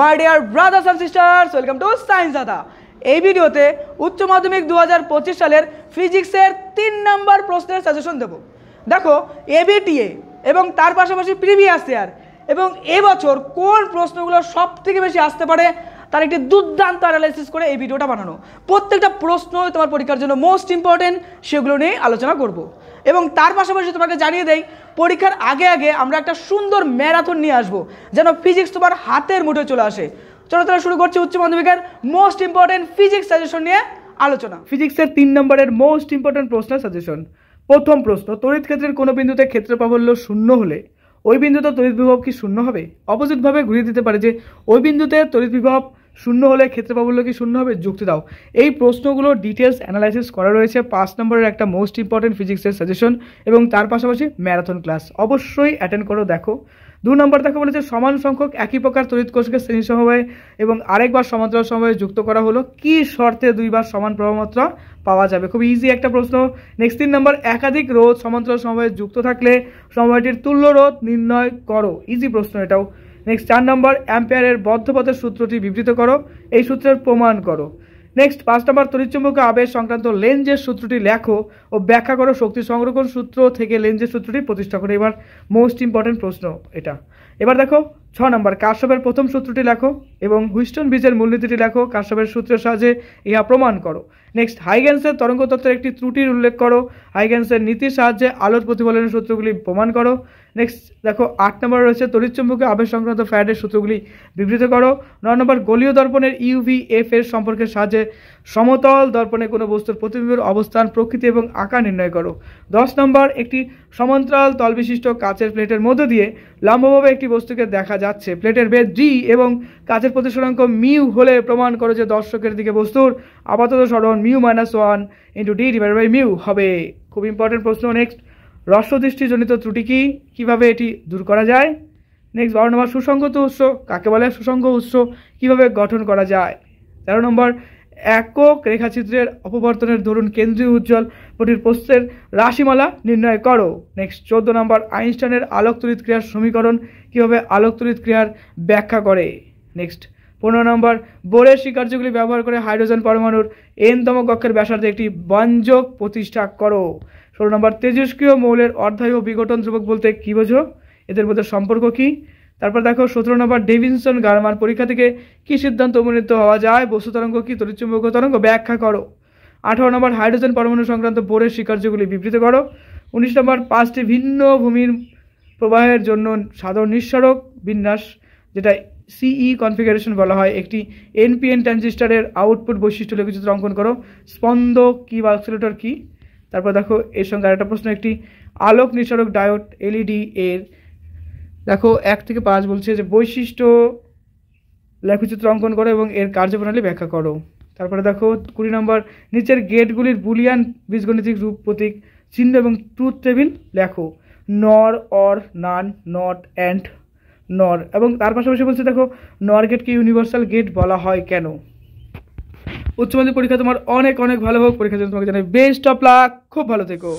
My dear brothers and sisters, welcome to science দাদা। এই ভিডিওতে উচ্চ মাধ্যমিক 2025 সালের ফিজিক্সের 3 নম্বর প্রশ্নের সাজেশন দেব। দেখো এবিটিএ এবং তার পাশাপাশি প্রিভিয়াস ইয়ার এবং এবছর কোন প্রশ্নগুলো সব থেকে বেশি আসতে পারে তার একটি দুর্দান্ত অ্যানালাইসিস করে এই ভিডিওটা বানানো। প্রত্যেকটা প্রশ্ন তোমার পরীক্ষার জন্য মোস্ট ইম্পর্টেন্ট, সেগুলো নিয়ে আলোচনা করব। এবং তার পাশাপাশি তোমাকে জানিয়ে দেই, পরীক্ষার আগে আগে আমরা একটা সুন্দর ম্যারাথন নিয়ে আসবো যেন ফিজিক্স তোমার হাতের মুঠোয় চলে আসে। চলো তাহলে শুরু করছি উচ্চ মাধ্যমিকের মোস্ট ইম্পর্টেন্ট ফিজিক্স সাজেশন নিয়ে আলোচনা। ফিজিক্সের 3 নম্বরের মোস্ট ইম্পর্টেন্ট প্রশ্নের সাজেশন। প্রথম প্রশ্ন, তড়িৎ ক্ষেত্রের কোনো বিন্দুতে ক্ষেত্র প্রাবল্য শূন্য হলে ওই বিন্দুতে তড়িৎ বিভব কি শূন্য হবে? অপোজিটভাবে ঘুরিয়ে দিতে পারে যে ওই বিন্দুতে তড়িৎ বিভব শূন্য হলে ক্ষেত্র প্রাবল্য কি শূন্য হবে? যুক্তি দাও। এই প্রশ্নগুলো ডিটেলস অ্যানালাইসিস করা রয়েছে 5 নম্বরের একটা মোস্ট ইম্পর্টেন্ট ফিজিক্সের সাজেশন এবং তার পাশাপাশি ম্যারাথন ক্লাস। অবশ্যই অ্যাটেন্ড করো, দেখো। 2 নম্বর দেখো বলেছে সমান সংখ্যক একই প্রকার তড়িৎ কোষকে শ্রেণী সমবায়ে এবং আরেকবার সমান্তরাল সমবায়ে যুক্ত করা হলো কি শর্তে দুইবার সমান প্রবাহমাত্রা পাওয়া যাবে? খুব ইজি একটা প্রশ্ন। নেক্সট 3 নম্বর, একাধিক রোধ সমান্তরাল সমবায়ে যুক্ত থাকলে সমবায়টির তুল্য রোধ নির্ণয় করো। ইজি প্রশ্ন এটাও। নেক্সট 4 নম্বর, অ্যাম্পিয়ারের বদ্ধপথের সূত্রটি বিবৃত করো, এই সূত্রের প্রমাণ করো। নেক্সট 5 নম্বর, তড়িৎচুম্বকীয় আবেশ সংক্রান্ত লেঞ্জের সূত্রটি লেখো ও ব্যাখ্যা করো। শক্তি সংরক্ষণ সূত্র থেকে লেঞ্জের সূত্রটি প্রতিষ্ঠা করো। এবার মোস্ট ইম্পর্টেন্ট প্রশ্ন এটা। এবার দেখো 6 নম্বর, কারশফের প্রথম সূত্রটি লেখো এবং হুইস্টন ব্রিজের মূলনীতিটি লেখো, কারশফের সূত্রের সাহায্যে ইহা প্রমাণ করো। নেক্সট, হাইগেন্সের তরঙ্গ তত্ত্বের একটি ত্রুটির উল্লেখ করো, হাইগেন্সের নীতির সাহায্যে আলোর প্রতিফলনের সূত্রগুলি প্রমাণ করো। নেক্সট দেখো 8 নম্বর রয়েছে তড়িৎচুম্বকীয় আবেশ সংক্রান্ত ফ্যারাডের সূত্রগুলি বিবৃত করো। 9 নম্বর, গোলীয় দর্পণের ইউভিএফ এর সম্পর্কের সাহায্যে সমতল দর্পণে কোনো বস্তুর প্রতিবিম্বের অবস্থান, প্রকৃতি এবং আকার নির্ণয় করো। 10 নম্বর, একটি সমান্তরাল তল বিশিষ্ট কাচের প্লেটের মধ্য দিয়ে লম্বভাবে একটি বস্তুকে দেখা যাচ্ছে, প্লেটের বেধ জি এবং কাচের প্রতিসরাঙ্ক মিউ হলে প্রমাণ করো যে দর্শকের দিকে বস্তুর আপাতত সরণ মিউ -1 × d/μ হবে। খুব ইম্পর্টেন্ট প্রশ্ন। নেক্সট, হ্রস্বদৃষ্টিজনিত ত্রুটি কি, কিভাবে এটি দূর করা যায়? নেক্সট 12 নম্বর, সুসংগত উৎস কাকে বলে, সুসংগ উৎস কিভাবে গঠন করা যায়? 13 নম্বর, একক রেখাচিত্রের অপবর্তনের দরুন কেন্দ্রীয় উজ্জ্বল পটির প্রস্থের রাশিমালা নির্ণয় করো। নেক্সট 14 নম্বর, আইনস্টাইনের আলোক তড়িৎ ক্রিয়ার সমীকরণ কিভাবে আলোক তড়িৎ ক্রিয়ার ব্যাখ্যা করে? নেক্সট 15 নম্বর, বোরের স্বীকার্যগুলি ব্যবহার করে হাইড্রোজেন পরমাণুর n-তম কক্ষের ব্যাসার্ধে একটি ব্যঞ্জক প্রতিষ্ঠা করো। 16 নম্বর, তেজস্ক্রিয় মৌলের অর্ধায়ু বিঘটন ধ্রুবক বলতে কি বোঝো, এদের মধ্যে সম্পর্ক কি? তারপর দেখো 17 নম্বর, ডেভিনসন গারমান পরীক্ষা থেকে কি সিদ্ধান্ত উপনীত হওয়া যায়, বস্তু তরঙ্গ কি, তড়িৎচুম্বকীয় তরঙ্গ ব্যাখ্যা করো। 18 নম্বর, হাইড্রোজেন পরমাণু সংক্রান্ত বোরের স্বীকার্যগুলি বিবৃত করো। 19 নম্বর, 5টি ভিন্ন ভূমির প্রবাহের জন্য সাধারণ নিঃসরক বিন্যাস যেটা সিই কনফিগারেশন বলা হয়, একটি এনপিএন ট্রানজিস্টরের আউটপুট বৈশিষ্ট্য লেখচিত্র অঙ্কন করো। স্পন্দক কি বা অক্সিলেটর কি? তারপর দেখো এর সঙ্গে আরেকটা প্রশ্ন, একটি আলোক নিঃসরক ডায়োড এলইডি এর দেখো 1 থেকে 5 বলছে যে বৈশিষ্ট্য লেখচিত্র অঙ্কন করো এবং এর কার্যপ্রণালী ব্যাখ্যা করো। তারপরে দেখো 20 নম্বর, নিচের গেটগুলির বুলিয়ান বীজগণিতিক রূপ প্রতীক চিহ্ন এবং ট্রুথ টেবিল লেখো, নর, অর, নান, নট, অ্যান্ড, নর। এবং তার পাশাপাশি বলছে দেখো নর গেটকে ইউনিভার্সাল গেট বলা হয় কেন? উচ্চ মাধ্যমিক পরীক্ষা তোমার অনেক অনেক ভালো হোক। পরীক্ষার জন্য তোমাকে জানাই বেস্ট অফ লাক, খুব ভালো থেকো।